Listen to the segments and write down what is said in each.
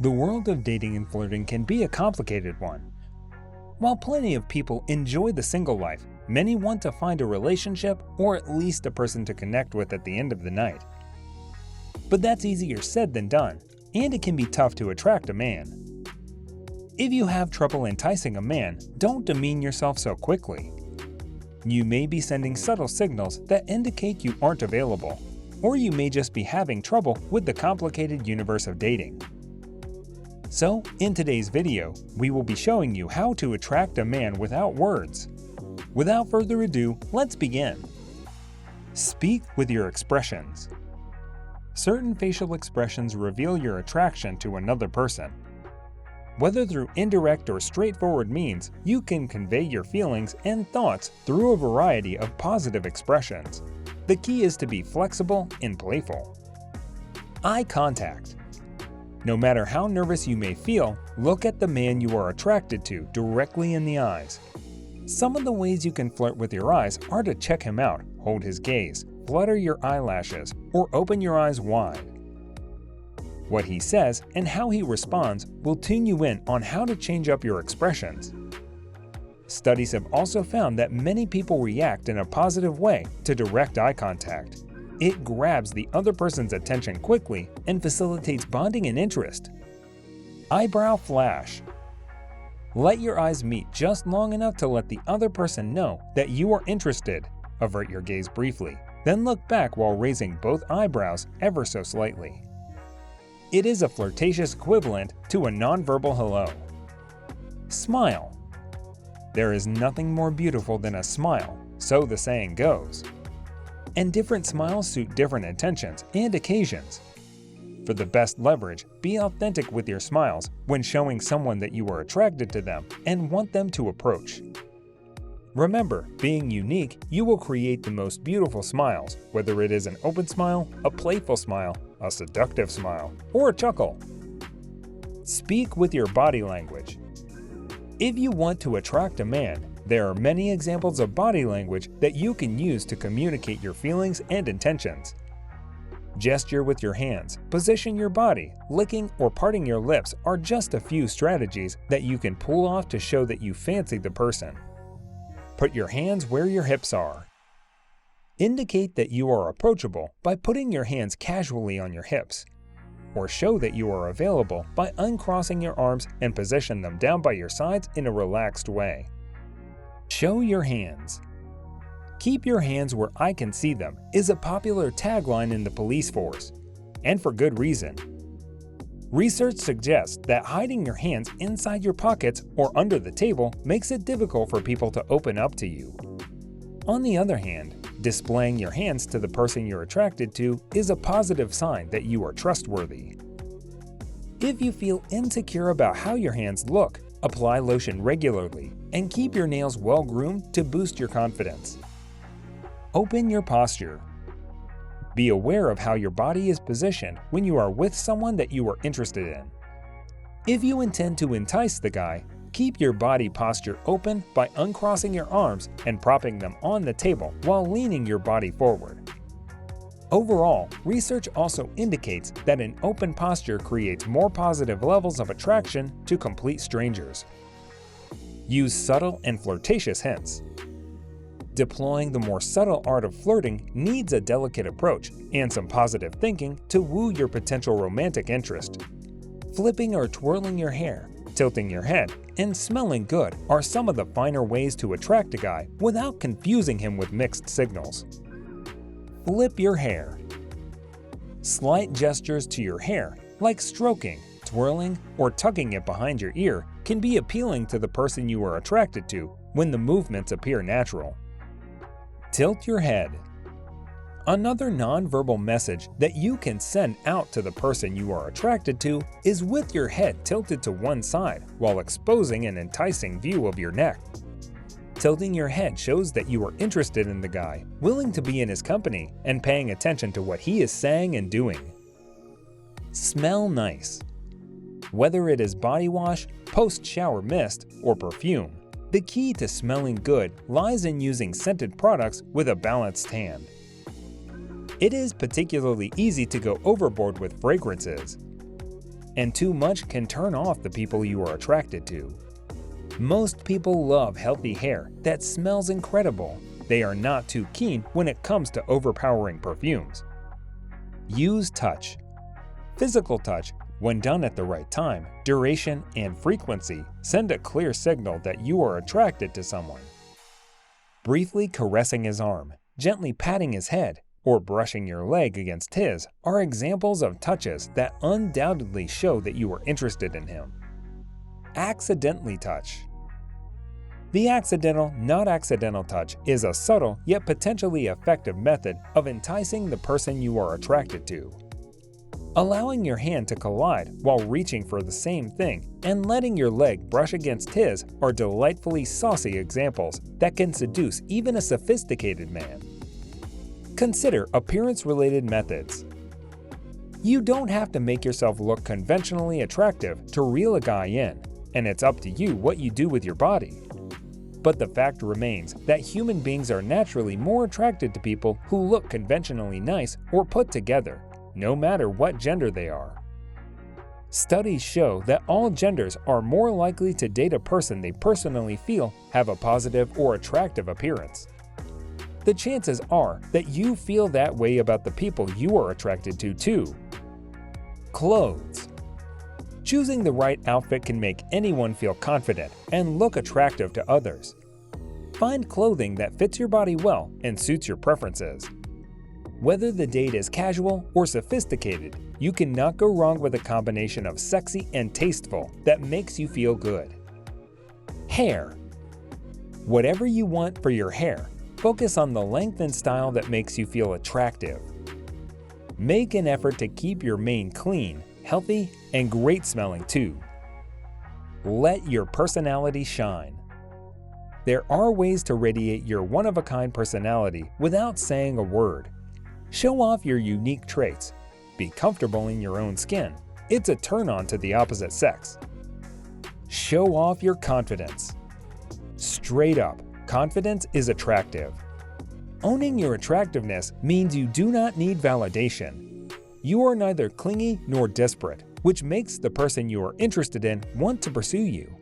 The world of dating and flirting can be a complicated one. While plenty of people enjoy the single life, many want to find a relationship or at least a person to connect with at the end of the night. But that's easier said than done, and it can be tough to attract a man. If you have trouble enticing a man, don't demean yourself so quickly. You may be sending subtle signals that indicate you aren't available, or you may just be having trouble with the complicated universe of dating. So, in today's video, we will be showing you how to attract a man without words. Without further ado, let's begin. Speak with your expressions. Certain facial expressions reveal your attraction to another person. Whether through indirect or straightforward means, you can convey your feelings and thoughts through a variety of positive expressions. The key is to be flexible and playful. Eye contact. No matter how nervous you may feel, look at the man you are attracted to directly in the eyes. Some of the ways you can flirt with your eyes are to check him out, hold his gaze, flutter your eyelashes, or open your eyes wide. What he says and how he responds will tune you in on how to change up your expressions. Studies have also found that many people react in a positive way to direct eye contact. It grabs the other person's attention quickly and facilitates bonding and interest. Eyebrow flash. Let your eyes meet just long enough to let the other person know that you are interested. Avert your gaze briefly, then look back while raising both eyebrows ever so slightly. It is a flirtatious equivalent to a nonverbal hello. Smile. There is nothing more beautiful than a smile, so the saying goes. And different smiles suit different intentions and occasions. For the best leverage, be authentic with your smiles when showing someone that you are attracted to them and want them to approach. Remember, being unique, you will create the most beautiful smiles, whether it is an open smile, a playful smile, a seductive smile, or a chuckle. Speak with your body language. If you want to attract a man, there are many examples of body language that you can use to communicate your feelings and intentions. Gesture with your hands, position your body, licking or parting your lips are just a few strategies that you can pull off to show that you fancy the person. Put your hands where your hips are. Indicate that you are approachable by putting your hands casually on your hips, or show that you are available by uncrossing your arms and position them down by your sides in a relaxed way. Show your hands. Keep your hands where I can see them is a popular tagline in the police force, and for good reason. Research suggests that hiding your hands inside your pockets or under the table makes it difficult for people to open up to you. On the other hand, displaying your hands to the person you're attracted to is a positive sign that you are trustworthy. If you feel insecure about how your hands look, apply lotion regularly and keep your nails well groomed to boost your confidence. Open your posture. Be aware of how your body is positioned when you are with someone that you are interested in. If you intend to entice the guy, keep your body posture open by uncrossing your arms and propping them on the table while leaning your body forward. Overall, research also indicates that an open posture creates more positive levels of attraction to complete strangers. Use subtle and flirtatious hints. Deploying the more subtle art of flirting needs a delicate approach and some positive thinking to woo your potential romantic interest. Flipping or twirling your hair, tilting your head, and smelling good are some of the finer ways to attract a guy without confusing him with mixed signals. Flip your hair. Slight gestures to your hair, like stroking, twirling, or tucking it behind your ear, can be appealing to the person you are attracted to when the movements appear natural. Tilt your head. Another nonverbal message that you can send out to the person you are attracted to is with your head tilted to one side while exposing an enticing view of your neck. Tilting your head shows that you are interested in the guy, willing to be in his company, and paying attention to what he is saying and doing. Smell nice. Whether it is body wash, post-shower mist, or perfume, the key to smelling good lies in using scented products with a balanced hand. It is particularly easy to go overboard with fragrances. and too much can turn off the people you are attracted to. Most people love healthy hair that smells incredible. They are not too keen when it comes to overpowering perfumes. Use touch. Physical touch, when done at the right time, duration, and frequency, send a clear signal that you are attracted to someone. Briefly caressing his arm, gently patting his head, or brushing your leg against his are examples of touches that undoubtedly show that you are interested in him. Accidentally touch. The accidental, not accidental touch is a subtle yet potentially effective method of enticing the person you are attracted to. Allowing your hand to collide while reaching for the same thing and letting your leg brush against his are delightfully saucy examples that can seduce even a sophisticated man. Consider appearance-related methods. You don't have to make yourself look conventionally attractive to reel a guy in, and it's up to you what you do with your body. But the fact remains that human beings are naturally more attracted to people who look conventionally nice or put together, no matter what gender they are. Studies show that all genders are more likely to date a person they personally feel have a positive or attractive appearance. The chances are that you feel that way about the people you are attracted to too. Clothes. Choosing the right outfit can make anyone feel confident and look attractive to others. Find clothing that fits your body well and suits your preferences. Whether the date is casual or sophisticated, you cannot go wrong with a combination of sexy and tasteful that makes you feel good. Hair. Whatever you want for your hair, focus on the length and style that makes you feel attractive. Make an effort to keep your mane clean, healthy, and great smelling too. Let your personality shine. There are ways to radiate your one-of-a-kind personality without saying a word. Show off your unique traits. Be comfortable in your own skin. It's a turn-on to the opposite sex. Show off your confidence. Straight up, confidence is attractive. Owning your attractiveness means you do not need validation. You are neither clingy nor desperate, which makes the person you are interested in want to pursue you.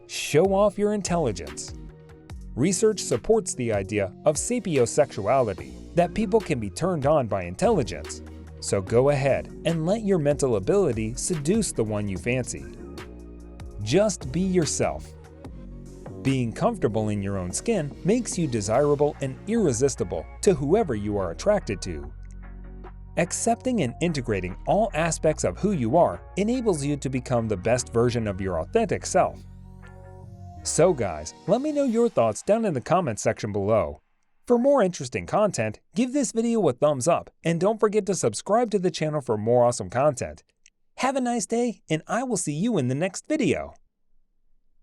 Show off your intelligence. Research supports the idea of sapiosexuality, that people can be turned on by intelligence. So go ahead and let your mental ability seduce the one you fancy. Just be yourself. Being comfortable in your own skin makes you desirable and irresistible to whoever you are attracted to. Accepting and integrating all aspects of who you are enables you to become the best version of your authentic self. So guys, let me know your thoughts down in the comments section below. For more interesting content, give this video a thumbs up and don't forget to subscribe to the channel for more awesome content. Have a nice day, and I will see you in the next video.